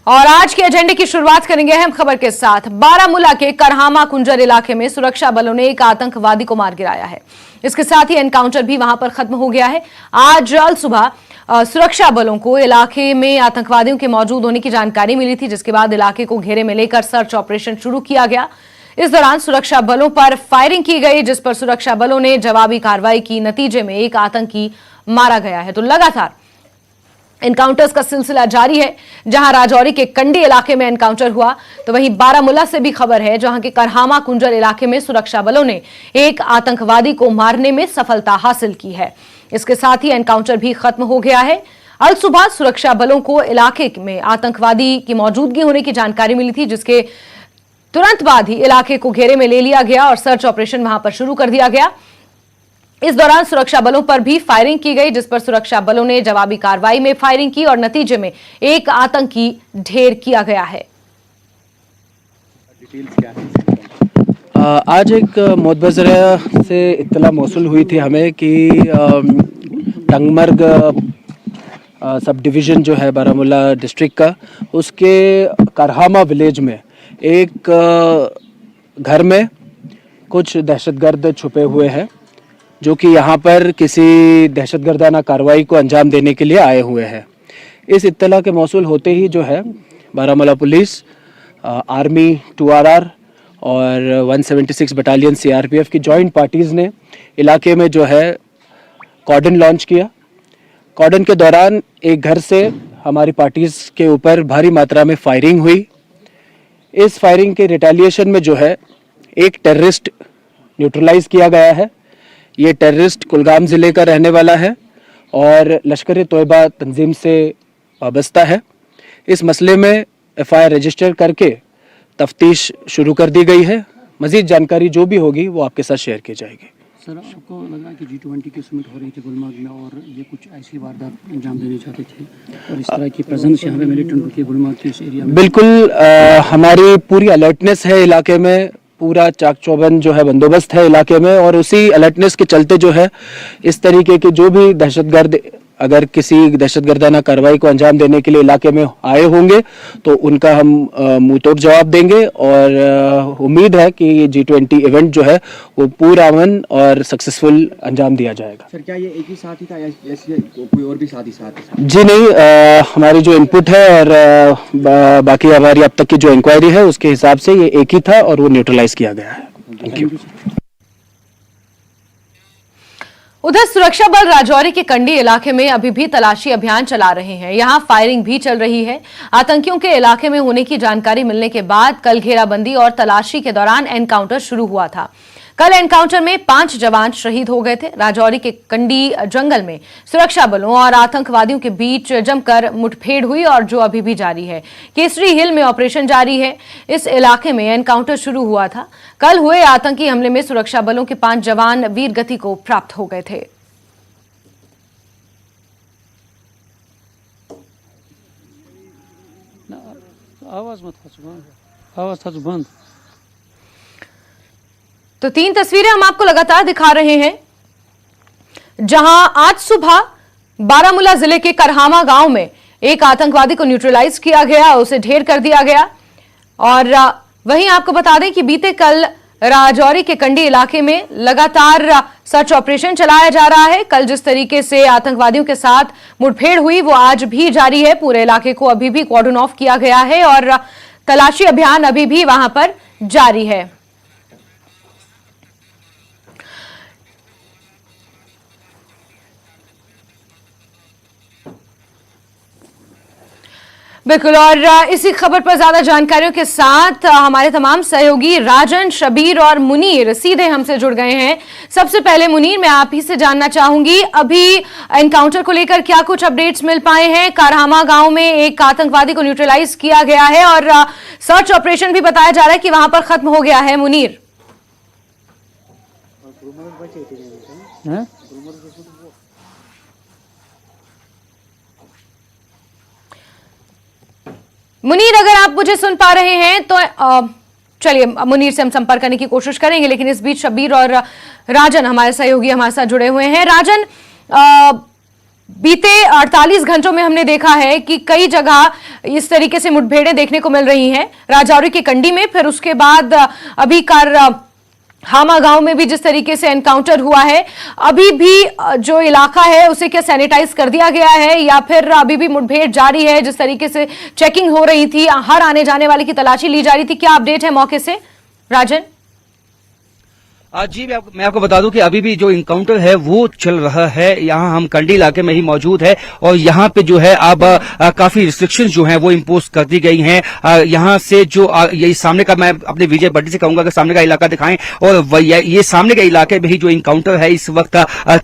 और आज के एजेंडे की शुरुआत करेंगे अहम खबर के साथ। बारामूला के करहामा कुंजर इलाके में सुरक्षा बलों ने एक आतंकवादी को मार गिराया है। इसके साथ ही एनकाउंटर भी वहां पर खत्म हो गया है। आज सुबह सुरक्षा बलों को इलाके में आतंकवादियों के मौजूद होने की जानकारी मिली थी, जिसके बाद इलाके को घेरे में लेकर सर्च ऑपरेशन शुरू किया गया। इस दौरान सुरक्षा बलों पर फायरिंग की गई, जिस पर सुरक्षा बलों ने जवाबी कार्रवाई की। नतीजे में एक आतंकी मारा गया है। तो लगातार एनकाउंटर्स का सिलसिला जारी है। जहां राजौरी के कंडी इलाके में एनकाउंटर हुआ, तो वहीं बारामूला से भी खबर है, जहां के करहामा कुंजर इलाके में सुरक्षा बलों ने एक आतंकवादी को मारने में सफलता हासिल की है। इसके साथ ही एनकाउंटर भी खत्म हो गया है। अल सुबह सुरक्षा बलों को इलाके में आतंकवादी की मौजूदगी होने की जानकारी मिली थी, जिसके तुरंत बाद ही इलाके को घेरे में ले लिया गया और सर्च ऑपरेशन वहां पर शुरू कर दिया गया। इस दौरान सुरक्षा बलों पर भी फायरिंग की गई, जिस पर सुरक्षा बलों ने जवाबी कार्रवाई में फायरिंग की और नतीजे में एक आतंकी ढेर किया गया है। आज एक मोतबज़रा से इत्तला मौसूल हुई थी हमें कि टंगमर्ग सब डिवीज़न जो है बारामूला डिस्ट्रिक्ट का, उसके करहामा विलेज में एक घर में कुछ दहशतगर्द छुपे हुए हैं, जो कि यहाँ पर किसी दहशतगर्दाना कार्रवाई को अंजाम देने के लिए आए हुए हैं। इस इत्तला के मौसूल होते ही जो है बारामूला पुलिस, आर्मी 2RR और 176 बटालियन CRPF की जॉइंट पार्टीज़ ने इलाके में जो है कॉर्डन लॉन्च किया। कॉर्डन के दौरान एक घर से हमारी पार्टीज़ के ऊपर भारी मात्रा में फायरिंग हुई। इस फायरिंग के रिटेलिएशन में जो है एक टेररिस्ट न्यूट्रलाइज किया गया है। ये टेररिस्ट कुलगाम ज़िले का रहने वाला है और लश्कर-ए-तोयबा तंजीम से वाबस्ता है। इस मसले में FIR रजिस्टर करके तफ्तीश शुरू कर दी गई है। मज़ीद जानकारी जो भी होगी वो आपके साथ शेयर की जाएगी। सर, आपको लगा कि G20 की समिट हो रही थी गुलमर्ग में और ये कुछ ऐसी वारदात अंजाम देने चाहते थे और इस तरह की प्रेजेंस यहाँ पे मिलिटेंट की गुलमर्ग के इस एरिया में? बिल्कुल, हमारी पूरी अलर्टनेस है इलाके में, पूरा चाक चौबंद जो है बंदोबस्त है इलाके में, और उसी अलर्टनेस के चलते जो है इस तरीके के जो भी दहशतगर्द अगर किसी दहशतगर्दाना कार्रवाई को अंजाम देने के लिए इलाके में आए होंगे तो उनका हम मुंहतोड़ जवाब देंगे। और उम्मीद है कि ये G20 इवेंट जो है वो पूरा अमन और सक्सेसफुल अंजाम दिया जाएगा। सर, क्या ये एक ही साथी था या कोई और भी साथी साथ था? जी नहीं, हमारी जो इनपुट है और बाकी हमारी अब तक की जो इंक्वायरी है उसके हिसाब से ये एक ही था और वो न्यूट्रलाइज किया गया है। Thank you. उधर सुरक्षा बल राजौरी के कंडी इलाके में अभी भी तलाशी अभियान चला रहे हैं। यहां फायरिंग भी चल रही है। आतंकियों के इलाके में होने की जानकारी मिलने के बाद कल घेराबंदी और तलाशी के दौरान एनकाउंटर शुरू हुआ था। कल एनकाउंटर में 5 जवान शहीद हो गए थे। राजौरी के कंडी जंगल में सुरक्षा बलों और आतंकवादियों के बीच जमकर मुठभेड़ हुई और जो अभी भी जारी है। केसरी हिल में ऑपरेशन जारी है। इस इलाके में एनकाउंटर शुरू हुआ था। कल हुए आतंकी हमले में सुरक्षा बलों के 5 जवान वीरगति को प्राप्त हो गए थे। आवाज था बंद। तो 3 तस्वीरें हम आपको लगातार दिखा रहे हैं, जहां आज सुबह बारामूला जिले के करहामा गांव में एक आतंकवादी को न्यूट्रलाइज किया गया, उसे ढेर कर दिया गया। और वहीं आपको बता दें कि बीते कल राजौरी के कंडी इलाके में लगातार सर्च ऑपरेशन चलाया जा रहा है। कल जिस तरीके से आतंकवादियों के साथ मुठभेड़ हुई वो आज भी जारी है। पूरे इलाके को अभी भी कॉर्डन ऑफ किया गया है और तलाशी अभियान अभी भी वहां पर जारी है। बिल्कुल, और इसी खबर पर ज्यादा जानकारियों के साथ हमारे तमाम सहयोगी राजन, शबीर और मुनीर सीधे हमसे जुड़ गए हैं। सबसे पहले मुनीर, मैं आप ही से जानना चाहूंगी, अभी एनकाउंटर को लेकर क्या कुछ अपडेट्स मिल पाए हैं? करहामा गांव में एक आतंकवादी को न्यूट्रलाइज किया गया है और सर्च ऑपरेशन भी बताया जा रहा है कि वहां पर खत्म हो गया है। मुनीर, मुनीर अगर आप मुझे सुन पा रहे हैं तो चलिए मुनीर से हम संपर्क करने की कोशिश करेंगे, लेकिन इस बीच शबीर और राजन हमारे सहयोगी हमारे साथ जुड़े हुए हैं। राजन, बीते 48 घंटों में हमने देखा है कि कई जगह इस तरीके से मुठभेड़ें देखने को मिल रही हैं। राजौरी की कंडी में, फिर उसके बाद अभी हामा गांव में भी जिस तरीके से एनकाउंटर हुआ है, अभी भी जो इलाका है उसे क्या सैनिटाइज कर दिया गया है या फिर अभी भी मुठभेड़ जारी है? जिस तरीके से चेकिंग हो रही थी, हर आने जाने वाले की तलाशी ली जा रही थी, क्या अपडेट है मौके से राजन? जी मैं आपको बता दूं कि अभी भी जो इनकाउंटर है वो चल रहा है। यहाँ हम कंडी इलाके में ही मौजूद है और यहाँ पे जो है अब काफी रिस्ट्रिक्शंस जो हैं वो इम्पोज कर दी गई हैं। यहाँ से जो ये सामने का, मैं अपने विजय बड्डी से कहूंगा कि सामने का इलाका दिखाएं, और ये सामने के इलाके में ही जो इनकाउंटर है इस वक्त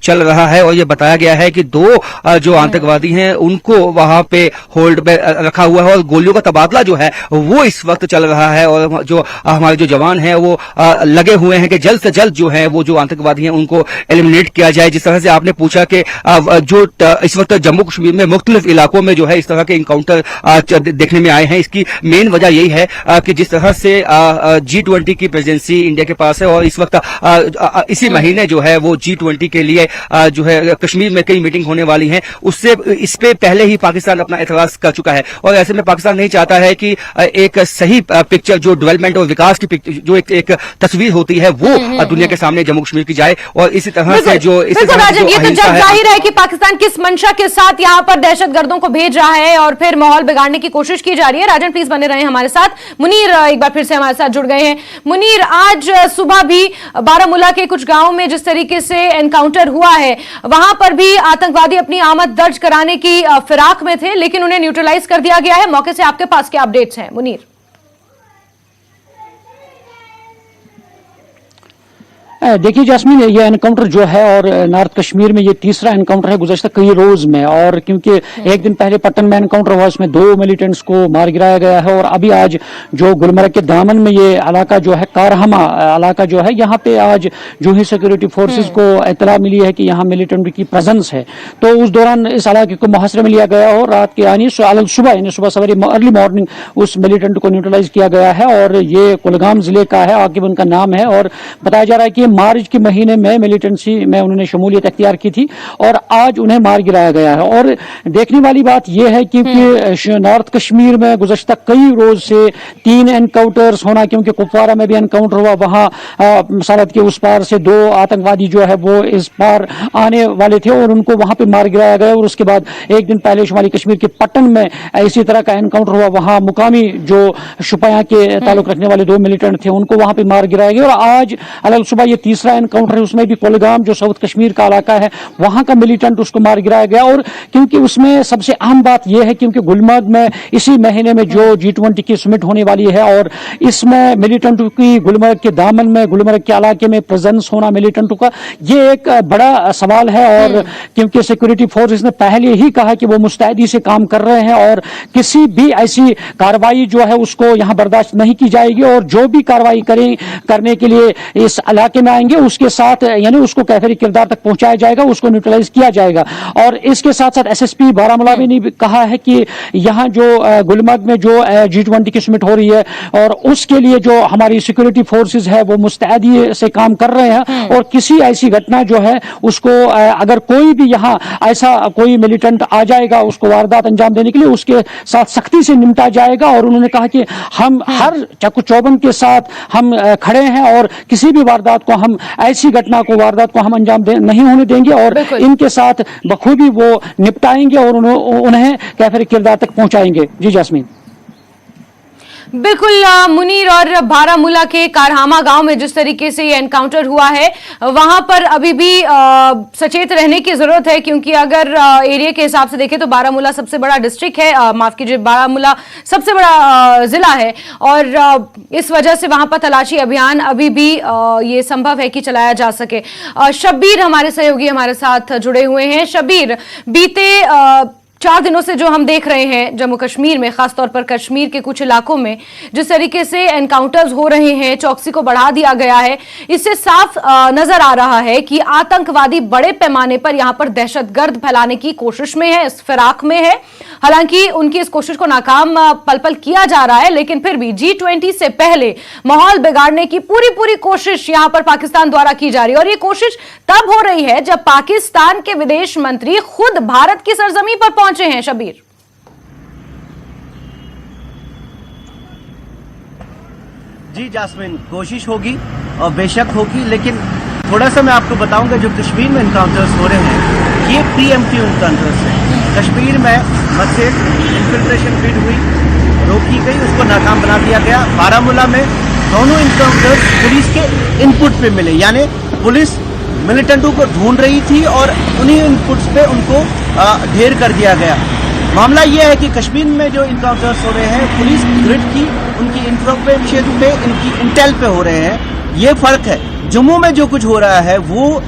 चल रहा है। और ये बताया गया है कि 2 जो आतंकवादी हैं उनको वहां पे होल्ड पे रखा हुआ है और गोलियों का तबादला जो है वो इस वक्त चल रहा है। और जो हमारे जो जवान हैं वो लगे हुए हैं कि जल्द से जल्द जो है वो जो आतंकवादी हैं उनको एलिमिनेट किया जाए। जिस तरह से आपने पूछा कि जो इस वक्त जम्मू कश्मीर में मुख्तलिफ इलाकों में जो है इस तरह के इनकाउंटर देखने में आए हैं, इसकी मेन वजह यही है कि जिस तरह से G20 की प्रेजेंसी इंडिया के पास है और इस वक्त इसी महीने जो है वो G20 के लिए जो है कश्मीर में कई मीटिंग होने वाली हैं, उससे इस पे पहले ही पाकिस्तान अपना एतराज कर चुका है। और ऐसे में पाकिस्तान नहीं चाहता है कि एक सही पिक्चर, जो डेवलपमेंट और विकास की जो एक तस्वीर होती है वो दुनिया के सामने जम्मू कश्मीर की जाए। और इसी तरह से जो ये तो जब जाहिर है कि पाकिस्तान किस मंशा के साथ यहाँ पर दहशतगर्दों को भेज रहा है और फिर माहौल बिगाड़ने की कोशिश की जा रही है। राजन प्लीज बने रहे हमारे साथ। मुनीर एक बार फिर से हमारे साथ जुड़ गए हैं। मुनीर, आज सुबह भी बारामूला के कुछ गांवों में जिस तरीके से एनकाउंटर हुआ है, वहां पर भी आतंकवादी अपनी आमद दर्ज कराने की फिराक में थे, लेकिन उन्हें न्यूट्रलाइज कर दिया गया है। मौके से आपके पास क्या अपडेट्स हैं मुनीर? देखिए जैस्मीन, ये एनकाउंटर जो है और नॉर्थ कश्मीर में ये तीसरा एनकाउंटर है गुज़श्ता कई रोज में। और क्योंकि एक दिन पहले पट्टन में एनकाउंटर हुआ, उसमें 2 मिलिटेंट्स को मार गिराया गया है। और अभी आज जो गुलमर्ग के दामन में ये इलाका जो है, कारहमा इलाका जो है, यहाँ पे आज जो ही सिक्योरिटी फोर्सेज को इतला मिली है कि यहाँ मिलिटेंट की प्रेजेंस है, तो उस दौरान इस इलाके को मुहासरे में लिया गया और रात के सुबह सवेरे अर्ली मॉर्निंग उस मिलिटेंट को न्यूट्रलाइज किया गया है। और ये कुलगाम जिले का है, आकिब उनका नाम है। और बताया जा रहा है कि मार्च के महीने में मिलिटेंसी में उन्होंने शमूलियत अख्तियार की थी और आज उन्हें मार गिराया गया है। और देखने वाली बात यह है क्योंकि नॉर्थ कश्मीर में गुज़श्ता कई रोज से 3 एनकाउंटर्स होना, क्योंकि कुपवारा में भी एनकाउंटर हुआ, वहां सरहद के उस पार से 2 आतंकवादी जो है वो इस पार आने वाले थे और उनको वहां पे मार गिराया गया। और उसके बाद एक दिन पहले शुमाली कश्मीर के पट्टन में इसी तरह का एनकाउंटर हुआ, वहां मुकामी जो शुपया के ताल्लुक रखने वाले 2 मिलिटेंट थे उनको वहां पे मार गिराया गया। और आज अलग सुबह ये तीसरा एनकाउंटर है, उसमें भी कुलगाम जो साउथ कश्मीर का इलाका है वहां का मिलिटेंट उसको मार गिराया गया। और क्योंकि उसमें सबसे अहम बात यह है क्योंकि गुलमर्ग में इसी महीने में जो G20 की समिट होने वाली है और इसमें मिलिटेंट की गुलमर्ग के दामन में, गुलमर्ग के इलाके में प्रेजेंस होना मिलिटेंट का, ये एक बड़ा सवाल है। और क्योंकि सिक्योरिटी फोर्स ने पहले ही कहा कि वो मुस्तैदी से काम कर रहे हैं और किसी भी ऐसी कार्रवाई जो है उसको यहां बर्दाश्त नहीं की जाएगी और जो भी कार्रवाई करने के लिए इस इलाके में आएंगे उसके साथ यानी उसको कैफरी किरदार तक पहुंचाया जाएगा, उसको न्यूट्रलाइज किया जाएगा। और इसके साथ साथ SSP बारामूला ने भी कहा है कि यहां जो गुलमर्ग में जो G20 की समिट हो रही है और उसके लिए जो हमारी सिक्योरिटी फोर्सेस है वो मुस्तैदी से काम कर रहे हैं और किसी ऐसी घटना जो है उसको अगर कोई भी यहां ऐसा कोई मिलिटेंट आ जाएगा उसको वारदात अंजाम देने के लिए उसके साथ सख्ती से निपटा जाएगा। और उन्होंने कहा कि हम हर चाकू चौबंद के साथ हम खड़े हैं और किसी भी वारदात को, हम ऐसी घटना को, वारदात को हम अंजाम नहीं होने देंगे और इनके साथ बखूबी वो निपटाएंगे और उन्हें कैफर किरदार तक पहुंचाएंगे। जी जैस्मीन। बिल्कुल मुनीर, और बारामूला के कारहामा गांव में जिस तरीके से ये एनकाउंटर हुआ है वहां पर अभी भी सचेत रहने की जरूरत है, क्योंकि अगर एरिया के हिसाब से देखें तो बारामूला सबसे बड़ा डिस्ट्रिक्ट है, माफ कीजिए बारामूला सबसे बड़ा जिला है और इस वजह से वहां पर तलाशी अभियान अभी भी ये संभव है कि चलाया जा सके। शब्बीर हमारे सहयोगी हमारे साथ जुड़े हुए हैं। शब्बीर, बीते 4 दिनों से जो हम देख रहे हैं जम्मू कश्मीर में, खासतौर पर कश्मीर के कुछ इलाकों में जिस तरीके से एनकाउंटर्स हो रहे हैं, चौकसी को बढ़ा दिया गया है, इससे साफ नजर आ रहा है कि आतंकवादी बड़े पैमाने पर यहां पर दहशतगर्द फैलाने की कोशिश में है, इस फिराक में है। हालांकि उनकी इस कोशिश को नाकाम पल पल किया जा रहा है, लेकिन फिर भी G20 से पहले माहौल बिगाड़ने की पूरी कोशिश यहां पर पाकिस्तान द्वारा की जा रही है। और ये कोशिश तब हो रही है जब पाकिस्तान के विदेश मंत्री खुद भारत की सरजमी पर पहुंचे हैं। शबीर, जी जास्मिन, कोशिश होगी और बेशक होगी, लेकिन थोड़ा सा मैं आपको बताऊंगा जो कश्मीर में इनकाउंटर्स हो रहे हैं ये प्रीएम्प्टिव इनकाउंटर्स हैं। कश्मीर में मस्जिद इन्फिल्ट्रेशन बिड हुई, रोकी गई, उसको नाकाम बना दिया गया। बारामूला में दोनों इनकाउंटर्स पुलिस के इनपुट पे मिले, यानी पुलिस मिलिटेंटों को ढूंढ रही थी और उन्हीं इनपुट्स पे उनको ढेर कर दिया गया। मामला यह है कि कश्मीर में जो इनकाउंटर्स हो रहे हैं पुलिस ग्रिड की, उनकी इंफॉर्मेशन पे, इनकी इंटेल पे हो रहे हैं, ये फर्क है। जम्मू में जो कुछ हो रहा है वो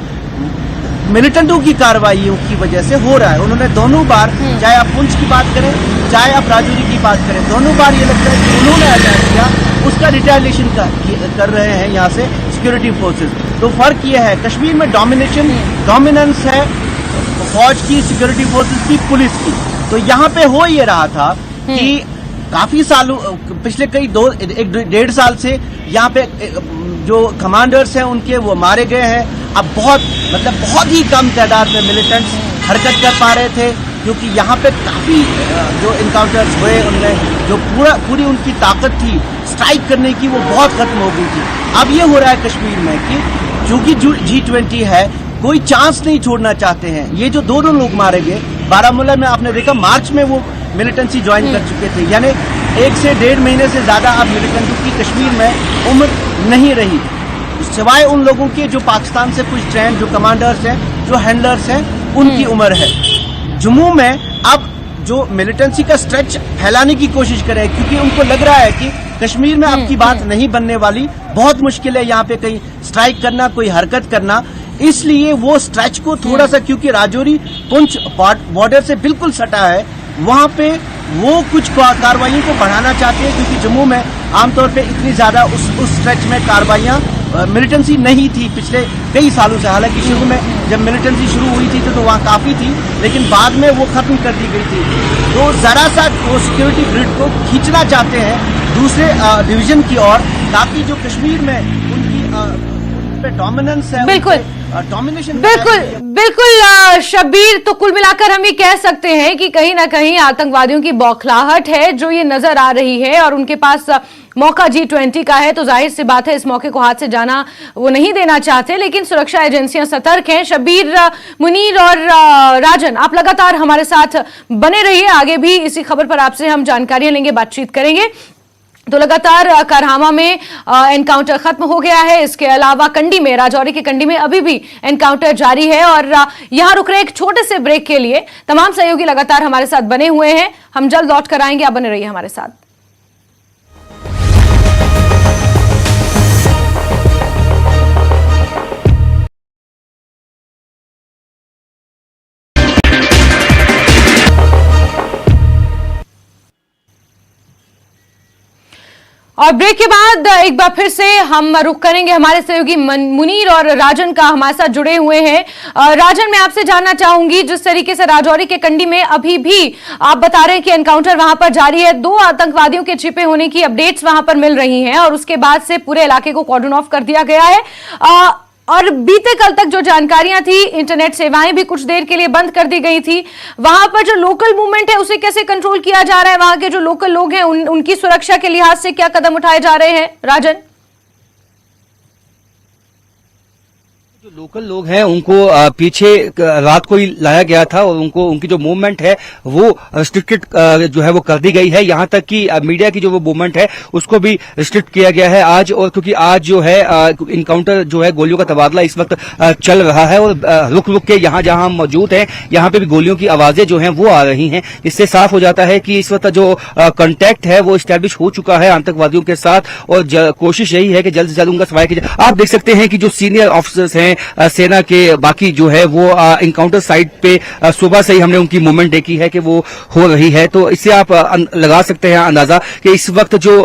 मिलिटेंटों की कार्रवाइयों की वजह से हो रहा है। उन्होंने दोनों बार, चाहे आप पुंछ की बात करें चाहे आप राजौरी की बात करें, दोनों बार ये लगता है कि उन्होंने अटैक किया, उसका रिटेलिएशन कर रहे हैं यहाँ से सिक्योरिटी फोर्सेस। तो फर्क ये है, कश्मीर में डोमिनेंस है फौज की, सिक्योरिटी फोर्सेस की, पुलिस की। तो यहाँ पे हो ये रहा था कि काफी सालों, पिछले कई 1.5 साल से यहाँ पे जो कमांडर्स हैं उनके वो मारे गए हैं। अब बहुत ही कम तादाद में मिलिटेंट्स हरकत कर पा रहे थे, क्योंकि यहाँ पे काफी जो इनकाउंटर्स हुए उनमें जो पूरी उनकी ताकत थी स्ट्राइक करने की वो बहुत खत्म हो गई थी। अब ये हो रहा है कश्मीर में कि चूंकि G20 है, कोई चांस नहीं छोड़ना चाहते हैं। ये जो दोनों लोग मारे गए बारामूला में, आपने देखा मार्च में वो मिलिटेंसी ज्वाइन कर चुके थे, यानी 1 से 1.5 महीने से ज्यादा अब मिलिटेंटों की कश्मीर में उम्र नहीं रही, सिवाय उन लोगों के जो पाकिस्तान से कुछ ट्रेंड, जो कमांडर्स हैं, जो हैंडलर्स हैं, उनकी उम्र है। जम्मू में अब जो मिलिटेंसी का स्ट्रेच फैलाने की कोशिश करे, क्योंकि उनको लग रहा है कि कश्मीर में आपकी बात नहीं बनने वाली, बहुत मुश्किल है यहाँ पे कहीं स्ट्राइक करना, कोई हरकत करना, इसलिए वो स्ट्रेच को थोड़ा सा, क्योंकि राजौरी पुंछ बॉर्डर से बिल्कुल सटा है, वहां पे वो कुछ कार्रवाइयों को बढ़ाना चाहते हैं, क्योंकि जम्मू में आमतौर पे इतनी ज्यादा उस स्ट्रेच में कार्रवाइयां मिलिटेंसी नहीं थी पिछले कई सालों से। हालांकि शुरू में जब मिलिटेंसी शुरू हुई थी तो वहाँ काफी थी, लेकिन बाद में वो खत्म कर दी गई थी। तो जरा सा वो सिक्योरिटी ग्रिड को खींचना चाहते हैं दूसरे डिवीजन की ओर, ताकि जो कश्मीर में उनकी उन पे डोमिनेंस है, डोमिनेशन, बिल्कुल शबीर, तो कुल मिलाकर हम ये कह सकते हैं कि कहीं ना कहीं आतंकवादियों की बौखलाहट है जो ये नजर आ रही है, और उनके पास मौका G20 का है, तो जाहिर सी बात है इस मौके को हाथ से जाना वो नहीं देना चाहते, लेकिन सुरक्षा एजेंसियां सतर्क हैं। शबीर, मुनीर और राजन, आप लगातार हमारे साथ बने रहिए, आगे भी इसी खबर पर आपसे हम जानकारियां लेंगे, बातचीत करेंगे। तो लगातार करहामा में एनकाउंटर खत्म हो गया है, इसके अलावा कंडी में, राजौरी के कंडी में अभी भी एनकाउंटर जारी है, और यहां रुक रहे एक छोटे से ब्रेक के लिए तमाम सहयोगी लगातार हमारे साथ बने हुए हैं। हम जल्द लौट कर आएंगे, आप बने रहिए हमारे साथ। और ब्रेक के बाद एक बार फिर से हम रुख करेंगे, हमारे सहयोगी मुनीर और राजन का हमारे साथ जुड़े हुए हैं। राजन, मैं आपसे जानना चाहूंगी, जिस तरीके से राजौरी के कंडी में अभी भी आप बता रहे हैं कि एनकाउंटर वहां पर जारी है, 2 आतंकवादियों के छिपे होने की अपडेट्स वहां पर मिल रही हैं, और उसके बाद से पूरे इलाके को कॉर्डन ऑफ कर दिया गया है, और बीते कल तक जो जानकारियां थी, इंटरनेट सेवाएं भी कुछ देर के लिए बंद कर दी गई थी। वहां पर जो लोकल मूवमेंट है उसे कैसे कंट्रोल किया जा रहा है, वहां के जो लोकल लोग हैं उनकी सुरक्षा के लिहाज से क्या कदम उठाए जा रहे हैं, राजन? जो लोकल लोग हैं उनको पीछे रात को ही लाया गया था, और उनको उनकी जो मूवमेंट है वो रिस्ट्रिक्टेड जो है वो कर दी गई है। यहाँ तक कि मीडिया की जो वो मूवमेंट है उसको भी रिस्ट्रिक्ट किया गया है आज, और क्योंकि आज जो है इनकाउंटर जो है, गोलियों का तबादला इस वक्त चल रहा है, और रुक रुक के यहाँ जहाँ हम मौजूद हैं यहाँ पे भी गोलियों की आवाजें जो हैं वो आ रही हैं। इससे साफ हो जाता है कि इस वक्त जो कॉन्टैक्ट है वो स्टैब्लिश हो चुका है आतंकवादियों के साथ, और कोशिश यही है कि जल्द से जल्द उनका सफाया किया जाए। आप देख सकते हैं कि जो सीनियर ऑफिसर्स हैं सेना के बाकी जो है वो इनकाउंटर साइट पे सुबह से ही हमने उनकी मूवमेंट देखी है कि वो हो रही है। तो इससे आप लगा सकते हैं अंदाजा कि इस वक्त जो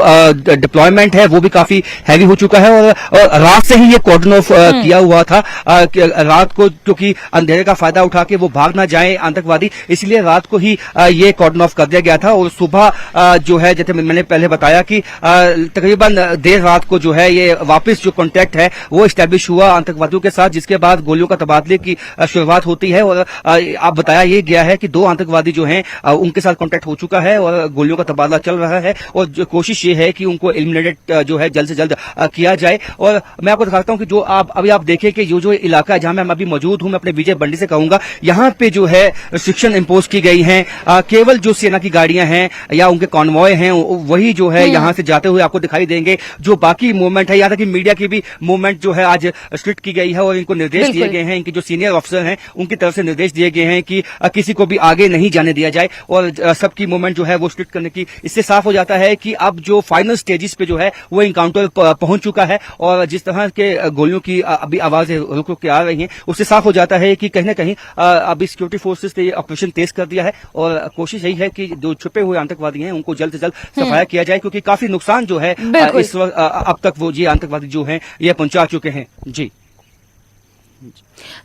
डिप्लॉयमेंट है वो भी काफी हैवी हो चुका है और रात से ही ये कॉर्डन ऑफ किया हुआ था। रात को क्योंकि अंधेरे का फायदा उठा के वो भाग ना जाए आतंकवादी, इसलिए रात को ही ये कॉर्डन ऑफ कर दिया गया था। और सुबह जो है जैसे मैंने पहले बताया कि तकरीबन देर रात को जो है ये वापस जो कॉन्टैक्ट है वो स्टैब्लिश हुआ आतंकवादियों के साथ, जिसके बाद गोलियों का तबादले की शुरुआत होती है। और आप बताया ये गया है कि 2 आतंकवादी जो हैं उनके साथ कॉन्टैक्ट हो चुका है और गोलियों का तबादला चल रहा है और जो कोशिश ये है कि उनको एलिमिनेटेड जो है जल्द से जल्द किया जाए। और मैं आपको दिखाता हूं कि जो अभी आप देखें कि जो इलाका है जहां मैं अभी मौजूद हूं, मैं अपने विजय बंडी से कहूंगा यहां पे जो है रिस्ट्रिक्शन इम्पोज की गई है। केवल जो सेना की गाड़ियां हैं या उनके कॉन्वॉय हैं वही जो है यहां से जाते हुए आपको दिखाई देंगे। जो बाकी मूवमेंट है, यहाँ तक कि मीडिया की भी मूवमेंट जो है आज स्ट्रिक्ट की गई है और इनको निर्देश दिए गए हैं, इनके जो सीनियर ऑफिसर हैं उनकी तरफ से निर्देश दिए गए हैं कि किसी को भी आगे नहीं जाने दिया जाए और सबकी मूवमेंट जो है वो स्ट्रिक्ट करने की। इससे साफ हो जाता है कि अब जो फाइनल स्टेजेस पे जो है वो इनकाउंटर पहुंच चुका है और जिस तरह के गोलियों की अभी आवाजें रुक रुक के आ रही हैं उससे साफ हो जाता है कि कहीं ना कहीं अभी सिक्योरिटी फोर्सेस ने ऑपरेशन तेज कर दिया है और कोशिश यही है कि जो छुपे हुए आतंकवादी हैं उनको जल्द से जल्द सफाया किया जाए, क्योंकि काफी नुकसान जो है इस वक्त अब तक वो ये आतंकवादी जो हैं ये पहुंचा चुके हैं। जी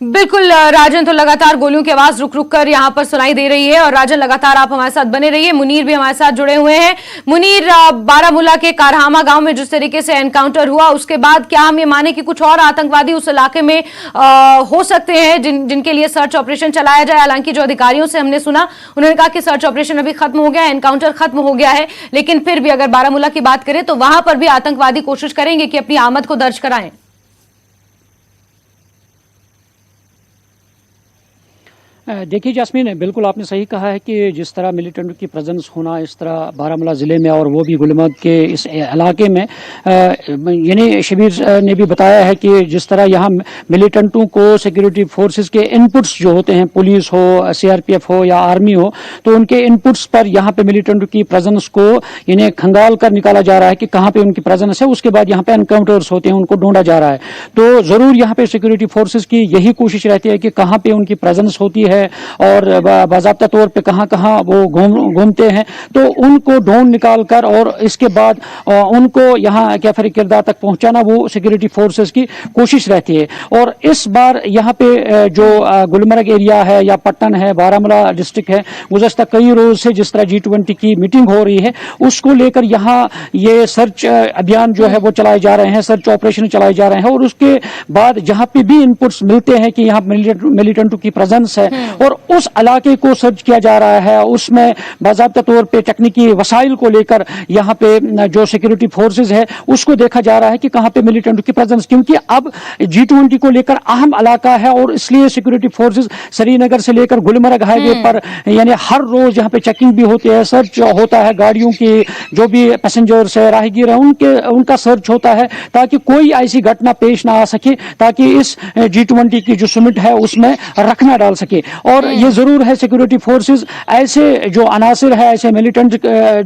बिल्कुल राजन, तो लगातार गोलियों की आवाज रुक रुक कर यहां पर सुनाई दे रही है और राजन लगातार आप हमारे साथ बने रहिए। मुनीर भी हमारे साथ जुड़े हुए हैं। मुनीर, बारामूला के कारहामा गांव में जिस तरीके से एनकाउंटर हुआ उसके बाद क्या हम ये माने कि कुछ और आतंकवादी उस इलाके में हो सकते हैं जिनके लिए सर्च ऑपरेशन चलाया जाए? हालांकि जो अधिकारियों से हमने सुना उन्होंने कहा कि सर्च ऑपरेशन अभी खत्म हो गया है, एनकाउंटर खत्म हो गया है, लेकिन फिर भी अगर बारामूला की बात करें तो वहां पर भी आतंकवादी कोशिश करेंगे कि अपनी आमद को दर्ज कराएं। देखिए जास्मीन, बिल्कुल आपने सही कहा है कि जिस तरह मिलिटेंट की प्रेजेंस होना इस तरह बारामूला ज़िले में और वो भी गुलमर्ग के इस इलाके में, यानी शबीर ने भी बताया है कि जिस तरह यहाँ मिलिटेंटों को सिक्योरिटी फोर्सेस के इनपुट्स जो होते हैं, पुलिस हो, सीआरपीएफ हो या आर्मी हो, तो उनके इनपुट्स पर यहाँ पे मिलिटेंट की प्रेजेंस को यानी खंगाल कर निकाला जा रहा है कि कहाँ पे उनकी प्रेजेंस है। उसके बाद यहाँ पे एनकाउंटर्स होते हैं, उनको ढूंढा जा रहा है। तो ज़रूर यहाँ पे सिक्योरिटी फोर्सेस की यही कोशिश रहती है कि कहाँ पे उनकी प्रेजेंस होती है और बाज़ाब्ता तौर पे कहाँ कहाँ वो घूमते हैं, तो उनको ढूंढ निकाल कर और इसके बाद उनको यहाँ कैफर किरदार तक पहुंचाना वो सिक्योरिटी फोर्सेस की कोशिश रहती है। और इस बार यहाँ पे जो गुलमर्ग एरिया है या पट्टन है, बारामूला डिस्ट्रिक्ट है, गुज़श्ता कई रोज से जिस तरह G20 की मीटिंग हो रही है उसको लेकर यहाँ ये सर्च अभियान जो है वो चलाए जा रहे हैं, सर्च ऑपरेशन चलाए जा रहे हैं। और उसके बाद जहाँ पे भी इनपुट्स मिलते हैं कि यहाँ मिलिटेंटों की प्रेजेंस है और उस इलाके को सर्च किया जा रहा है, उसमें बाज़ाब्ता तौर पे तकनीकी वसाइल को लेकर यहाँ पे जो सिक्योरिटी फोर्सेज है उसको देखा जा रहा है कि कहाँ पे मिलिटेंट की प्रेजेंस, क्योंकि अब G20 को लेकर अहम इलाका है और इसलिए सिक्योरिटी फोर्सेज श्रीनगर से लेकर गुलमर्ग हाईवे पर यानी हर रोज यहाँ पे चेकिंग भी होती है, सर्च होता है, गाड़ियों की जो भी पैसेंजर्स है, राहगीर है, उनका सर्च होता है ताकि कोई ऐसी घटना पेश ना आ सके, ताकि इस G20 की जो समिट है उसमें रखना डाल सके। और ये जरूर है सिक्योरिटी फोर्सेस ऐसे जो अनासिर है, ऐसे मिलिटेंट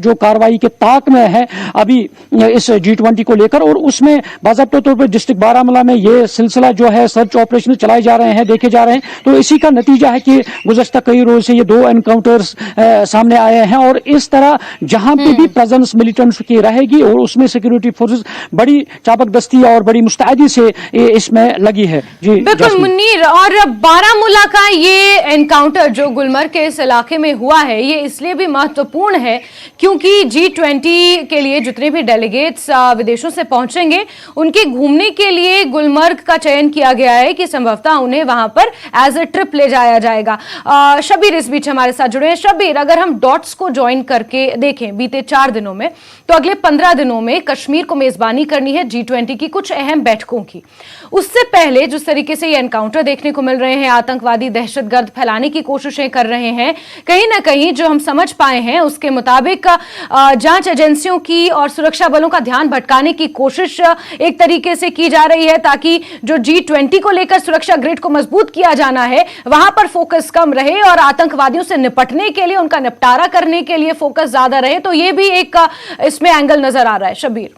जो कार्रवाई के ताक में है अभी इस G20 को लेकर, और उसमें बाज़ाब्ता तौर पर डिस्ट्रिक्ट बारामूला में ये सिलसिला जो है सर्च ऑपरेशन चलाए जा रहे हैं, देखे जा रहे हैं। तो इसी का नतीजा है कि गुज़श्ता कई रोज से ये 2 एनकाउंटर्स सामने आए हैं और इस तरह जहां पे भी प्रेजेंस मिलिटेंट्स की रहेगी और उसमें सिक्योरिटी फोर्सेस बड़ी चाबकदस्ती और बड़ी मुस्तैदी से इसमें लगी है। जी बिल्कुल मुन्नीर, और बारामूला का ये एनकाउंटर जो गुलमर्ग के इस इलाके में हुआ है ये इसलिए भी महत्वपूर्ण है क्योंकि G20 के लिए जितने भी डेलीगेट्स विदेशों से पहुंचेंगे उनके घूमने के लिए गुलमर्ग का चयन किया गया है कि संभवतः उन्हें वहां पर एज ए ट्रिप ले जाया जाएगा। शबीर इस बीच हमारे साथ जुड़े हैं। शबीर, अगर हम डॉट्स को ज्वाइन करके देखें बीते 4 दिनों में, तो अगले 15 दिनों में कश्मीर को मेजबानी करनी है G20 की कुछ अहम बैठकों की। उससे पहले जिस तरीके से ये एनकाउंटर देखने को मिल रहे हैं, आतंकवादी दहशतगर्द फैलाने की कोशिशें कर रहे हैं, कहीं ना कहीं जो हम समझ पाए हैं उसके मुताबिक जांच एजेंसियों की और सुरक्षा बलों का ध्यान भटकाने की कोशिश एक तरीके से की जा रही है ताकि जो G20 को लेकर सुरक्षा ग्रिड को मजबूत किया जाना है वहां पर फोकस कम रहे और आतंकवादियों से निपटने के लिए, उनका निपटारा करने के लिए फोकस ज्यादा रहे। तो यह भी एक इसमें एंगल नजर आ रहा है। शबीर,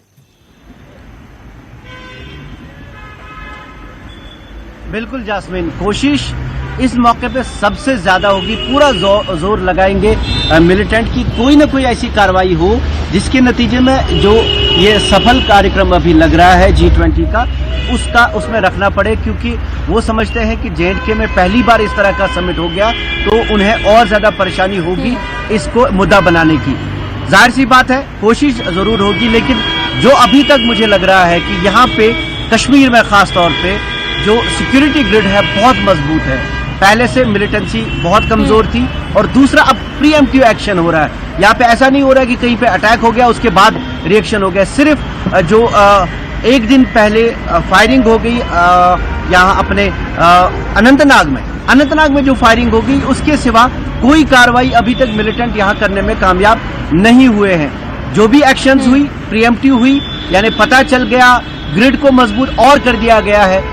बिल्कुल जास्मिन, कोशिश इस मौके पे सबसे ज्यादा होगी, पूरा जोर लगाएंगे मिलिटेंट की कोई न कोई ऐसी कार्रवाई हो जिसके नतीजे में जो ये सफल कार्यक्रम अभी लग रहा है G20 का, उसमें रखना पड़े, क्योंकि वो समझते हैं कि J&K में पहली बार इस तरह का समिट हो गया तो उन्हें और ज्यादा परेशानी होगी इसको मुद्दा बनाने की। जाहिर सी बात है कोशिश जरूर होगी, लेकिन जो अभी तक मुझे लग रहा है कि यहाँ पे कश्मीर में खास तौर पे जो सिक्योरिटी ग्रिड है बहुत मजबूत है, पहले से मिलिटेंसी बहुत कमजोर थी, और दूसरा अब प्रीएम्प्टिव एक्शन हो रहा है। यहाँ पे ऐसा नहीं हो रहा है कि कहीं पे अटैक हो गया उसके बाद रिएक्शन हो गया, सिर्फ जो एक दिन पहले फायरिंग हो गई यहाँ अपने अनंतनाग में जो फायरिंग हो गई, उसके सिवा कोई कार्रवाई अभी तक मिलिटेंट यहाँ करने में कामयाब नहीं हुए हैं। जो भी एक्शंस हुई प्रीएम्प्टिव हुई, यानी पता चल गया, ग्रिड को मजबूत और कर दिया गया है।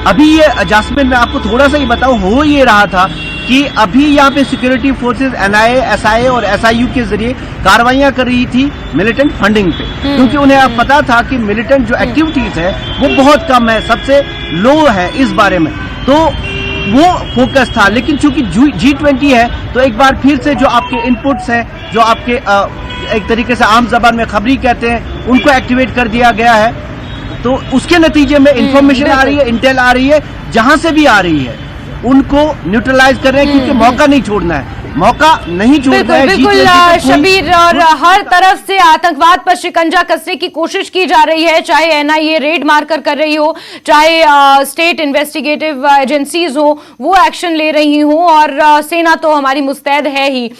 अभी ये जास्मिन मैं आपको थोड़ा सा ही बताऊं, हो ये रहा था कि अभी यहाँ पे सिक्योरिटी फोर्सेस NIA, SIA और SIU के जरिए कार्रवाइयां कर रही थी मिलिटेंट फंडिंग पे, क्योंकि उन्हें अब पता था कि मिलिटेंट जो एक्टिविटीज है वो बहुत कम है, सबसे लो है इस बारे में, तो वो फोकस था। लेकिन चूंकि G20 है तो एक बार फिर से जो आपके इनपुट्स हैं, जो आपके एक तरीके से आम जबान में खबरी कहते हैं, उनको एक्टिवेट कर दिया गया है। तो उसके नतीजे में इंफॉर्मेशन आ रही है, इंटेल आ रही है, जहां से भी आ रही है उनको न्यूट्रलाइज कर रहे हैं, क्योंकि मौका नहीं छोड़ना है, मौका नहीं छोड़ना है। बिल्कुल शबीर, और हर तरफ से आतंकवाद पर शिकंजा कसने की कोशिश की जा रही है, चाहे NIA रेड मारकर कर रही हो, चाहे स्टेट इन्वेस्टिगेटिव एजेंसीज हो वो एक्शन ले रही हो, और सेना तो हमारी मुस्तैद है ही।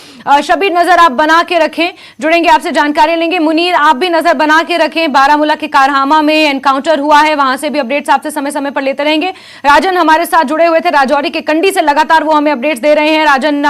शबीर नजर आप बना के रखें, जुड़ेंगे आपसे जानकारी लेंगे। मुनीर आप भी नजर बना के रखें, बारामूला के कारहामा में एनकाउंटर हुआ है, वहां से भी अपडेट्स आपसे समय समय पर लेते रहेंगे। राजन हमारे साथ जुड़े हुए थे राजौरी के कंडी से, लगातार वो हमें अपडेट्स दे रहे हैं। राजन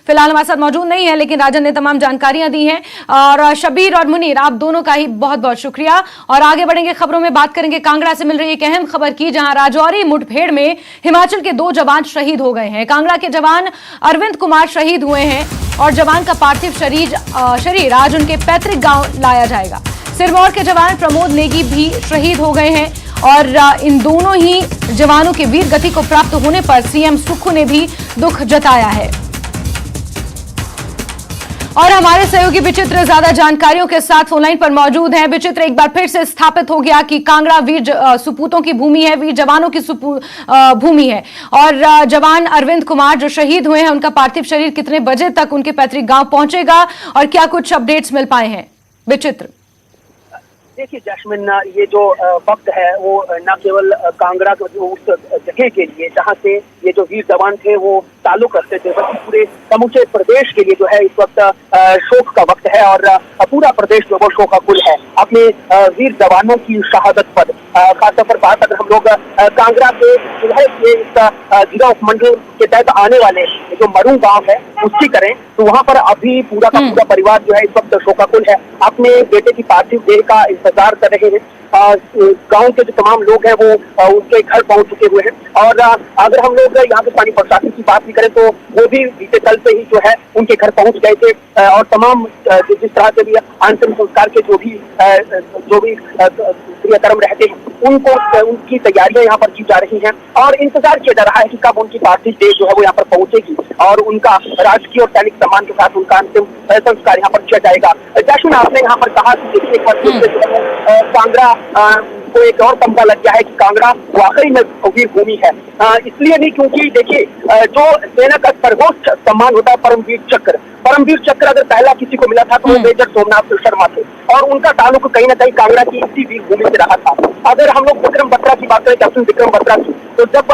फिलहाल हमारे साथ मौजूद नहीं है, लेकिन राजन ने तमाम जानकारियां दी हैं। और शबीर और मुनीर आप दोनों का ही बहुत बहुत शुक्रिया। और आगे बढ़ेंगे, खबरों में बात करेंगे कांगड़ा से मिल रही एक अहम खबर की, जहां राजौरी मुठभेड़ में हिमाचल के 2 जवान शहीद हो गए हैं। कांगड़ा के जवान अरविंद कुमार शहीद हुए हैं और जवान का पार्थिव शरीर आज उनके पैतृक गांव लाया जाएगा। सिरमौर के जवान प्रमोद नेगी भी शहीद हो गए हैं, और इन दोनों ही जवानों के वीर गति को प्राप्त होने पर सीएम सुक्खू ने भी दुख जताया है। और हमारे सहयोगी विचित्र ज्यादा जानकारियों के साथ फोनलाइन पर मौजूद हैं। विचित्र, एक बार फिर से स्थापित हो गया कि कांगड़ा वीर सुपूतों की भूमि है, वीर जवानों की भूमि है, और जवान अरविंद कुमार जो शहीद हुए हैं उनका पार्थिव शरीर कितने बजे तक उनके पैतृक गांव पहुंचेगा, और क्या कुछ अपडेट्स मिल पाए हैं? विचित्र, देखिए जैस्मिन, ये जो वक्त है वो न केवल कांगड़ा के उस जगह के लिए जहाँ से ये जो वीर जवान थे वो ताल्लुक रखते थे, बल्कि पूरे समूचे प्रदेश के लिए जो है इस वक्त शोक का वक्त है, और पूरा प्रदेश जो वो शोकाकुल है अपने वीर जवानों की शहादत पर। खासतौर पर बात अगर हम लोग कांगड़ा के जो है इस जिला उपमंडल के तहत आने वाले जो मरू गांव है उसकी करें, तो वहाँ पर अभी पूरा का पूरा परिवार जो है इस वक्त शोकाकुल है, अपने बेटे की पार्थिव देह का इंतजार कर रहे हैं। गांव के जो तमाम लोग हैं वो उनके घर पहुंच चुके हुए हैं, और अगर हम लोग यहाँ के स्थानीय प्रशासन की बात भी करें तो वो भी बीते कल से ही जो है उनके घर पहुंच गए थे, और तमाम जिस तरह से भी अंतिम संस्कार के जो भी क्रियाक्रम रहते हैं उनकी तैयारियां यहाँ पर की जा रही हैं, और इंतजार किया जा रहा है कि कब उनकी पार्थिव देह जो है वो यहाँ पर पहुंचेगी और उनका राजकीय और सैनिक सम्मान के साथ उनका अंतिम संस्कार यहाँ पर किया जाएगा। जैसे आपने यहाँ पर कहा कि देखिए एक बार फिर से कांगड़ा को एक और तमगा लग गया है कि कांगड़ा वाकई में वीर भूमि है, इसलिए नहीं क्योंकि देखिए जो सेना का सर्वोच्च सम्मान होता है परमवीर चक्र अगर पहला किसी को मिला था तो वो मेजर सोमनाथ शर्मा थे, और उनका ताल्लुक कहीं ना कहीं कांगड़ा की इसी वीर भूमि से रहा था। अगर हम लोग विक्रम बत्रा की बात करें, कैप्टन विक्रम बत्रा की, तो जब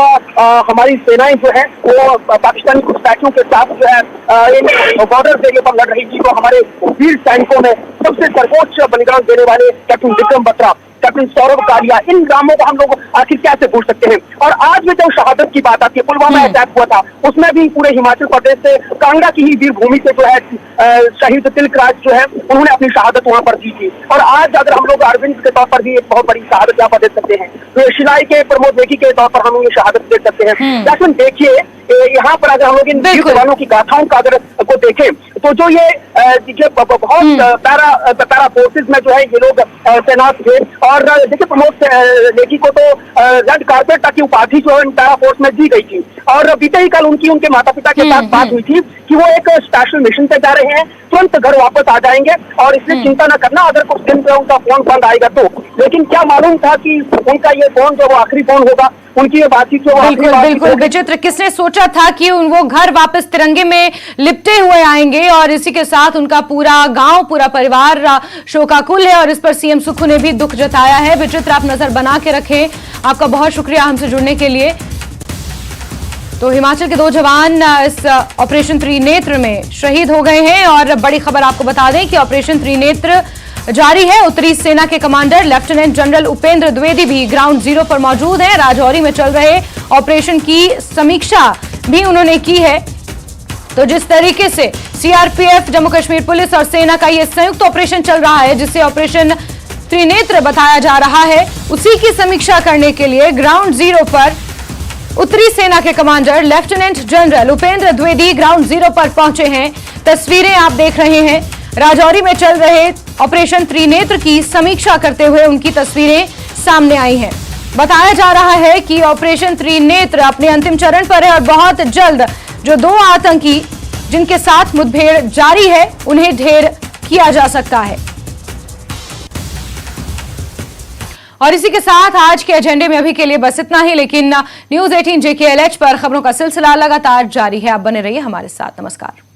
हमारी सेनाएं जो है वो पाकिस्तानी घुसपैठियों के साथ जो है बॉर्डर एरिया पर लड़ रही थी, तो हमारे वीर सैनिकों में सबसे सर्वोच्च बलिदान देने वाले कैप्टन विक्रम बत्रा, कैप्टन सौरभ कालिया, इन नामों को हम लोग आखिर कैसे भूल सकते हैं। और आज भी जब शहादत की बात आती है, पुलवामा अटैक हुआ था उसमें भी पूरे हिमाचल प्रदेश से कांगड़ा की ही वीर भूमि से जो है शहीद तिलकराज जो है उन्होंने अपनी शहादत वहां पर दी थी। और आज अगर हम लोग अरविंद के तौर पर भी एक बहुत बड़ी शहादत यहाँ पर देख सकते हैं, तो शिलाई के प्रमोद नेगी के तौर पर हम ये शहादत देख सकते हैं। लेकिन देखिए यहाँ पर अगर हम लोग इन वीर जवानों की गाथाओं का अगर को देखें तो जो ये बहुत पैरा फोर्सेज में जो है ये लोग तैनात थे। और देखिए प्रमोद नेगी को तो रेड कारपेट की उपाधि जो है पैरा फोर्स में दी गई थी। और बीते ही कल उनके माता पिता के साथ बात हुई थी कि वो एक स्पेशल मिशन पे जा रहे हैं, तुरंत घर वापस आ जाएंगे और इसलिए चिंता न करना अगर कुछ दिन पे उनका फोन बंद आएगा तो। लेकिन क्या मालूम था कि उनका ये फोन जो वो आखिरी फोन होगा, उनकी ये बातचीत जो बिल्कुल विचित्र। किसने सोचा था कि वो घर वापस तिरंगे में लिपटे हुए आएंगे और इसी के साथ उनका पूरा गांव, पूरा परिवार शोकाकुल है और इस पर सीएम सुक्खू ने भी दुख जताया है। विचित्र, आप नजर बना के रखें। आपका बहुत शुक्रिया हमसे जुड़ने के लिए। तो हिमाचल के 2 जवान इस ऑपरेशन त्रिनेत्र में शहीद हो गए हैं। और बड़ी खबर आपको बता दें कि ऑपरेशन त्रिनेत्र जारी है। उत्तरी सेना के commander lieutenant general Upendra Dwivedi भी ग्राउंड जीरो पर मौजूद हैं। राजौरी में चल रहे ऑपरेशन की समीक्षा भी उन्होंने की है। तो जिस तरीके से सीआरपीएफ, जम्मू कश्मीर पुलिस और सेना का यह संयुक्त ऑपरेशन चल रहा है, जिसे ऑपरेशन त्रिनेत्र बताया जा रहा है, उसी की समीक्षा करने के लिए ग्राउंड जीरो पर उत्तरी सेना के commander lieutenant general Upendra Dwivedi ground zero पर पहुंचे हैं। तस्वीरें आप देख रहे हैं। राजौरी में चल रहे ऑपरेशन त्रिनेत्र की समीक्षा करते हुए उनकी तस्वीरें सामने आई हैं। बताया जा रहा है कि ऑपरेशन त्रिनेत्र अपने अंतिम चरण पर है और बहुत जल्द जो 2 आतंकी जिनके साथ मुठभेड़ जारी है उन्हें ढेर किया जा सकता है। और इसी के साथ आज के एजेंडे में अभी के लिए बस इतना ही, लेकिन न्यूज़ 18 JKLH पर खबरों का सिलसिला लगातार जारी है। आप बने रहिए हमारे साथ। नमस्कार।